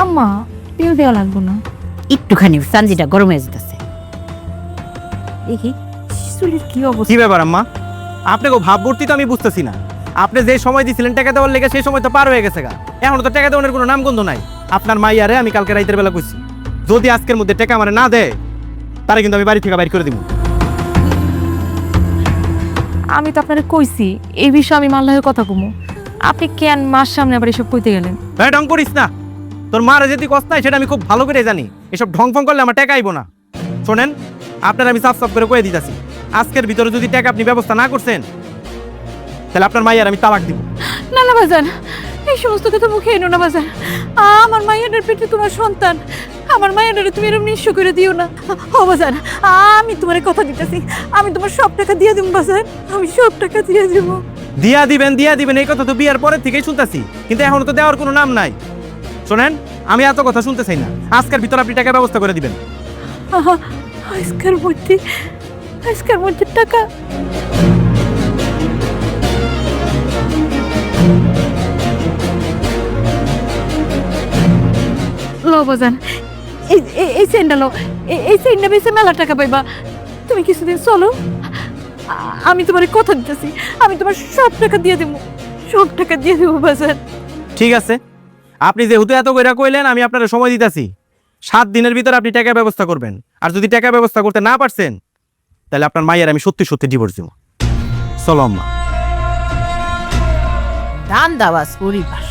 আম্মা তেল দেওয়া লাগবো না। একটুখানি সানজিটা গরম হয়ে যেতেছে। দেখি চুলের কি কি অবস্থা? ব্যাপার আম্মা? আপনাকে ভাবমূর্তি তো আমি বুঝতেছি না। আপনি যে সময় দিছিলেন টাকা দেওয়ার লেগে সেই সময় তো পার হয়ে গেছে গা। এখন তো টাকা দেওয়ার কোনো নামগন্ধ নাই। আপনার মাইয়ারে আমি কালকে রাতের বেলা কইছি, যদি আজকের মধ্যে টাকা মানে না দেয় তারে কিন্তু আমি বাড়ি থেকে বাইর করে দিব। আমি তো আপনারে কইছি এই বিষয়ে আমি মাল্লাহের কথা কমু। আপনি কেন মার সামনে আবার এসব কইতে গেলেন? হ্যাঁ, ঢং করিস না। তোর মারে যদি কষ্ট নাই সেটা আমি খুব ভালো করে জানি। এসব ঢং ফং করলে আমার টাকা আইব না। শোনেন, আপনার আমি সাফ সাফ করে কয়ে দিতেছি, আজকের ভিতরে যদি টাকা আপনি ব্যবস্থা না করছেন তাহলে আপনার মাইয়ার আমি তালাক দিব। না না বাজান, এই সমস্ত কথা মুখে এনো না বাজান। আমার মায়ের পেটে তোমার সন্তান, আমার মায়ের তুমি এরকম নিঃস্ব করে দিও না। ও বাজান, আমি তোমার কথা দিতেছি, আমি তোমার সব টাকা দিয়ে দিব বাজান, আমি সব টাকা দিয়ে দিব। দিয়া দিবেন এই কথা তো বিয়ার পরের থেকেই শুনতেছি, কিন্তু এখনো তো দেওয়ার কোনো নাম নাই। শোনেন, আমি এত কথা শুনতে চাই না। আজকের ভিতর আপনি টাকার ব্যবস্থা করে দিবেন। আজকের মধ্যে টাকা? লো বাজান, এই চেনটা লো, এই চেনটা বেশি মেলা টাকা পাইবা। তুমি কিছুদিন চলো, আমি তোমার কথা দিতেছি, আমি তোমার সব টাকা দিয়ে দেবো, সব টাকা দিয়ে দেবো বাজান। ঠিক আছে, আপনি যেহেতু এত কইরা কইলেন, আমি আপনার সময় দিতেছি। 7 দিনের ভিতর আপনি টাকার ব্যবস্থা করবেন। আর যদি টাকার ব্যবস্থা করতে না পারছেন তাহলে আপনার মাইয়ার আমি সত্যি সত্যি ডিভোর্স দিব। চলো আম্মা। দান দাওয়াজ পরিবার।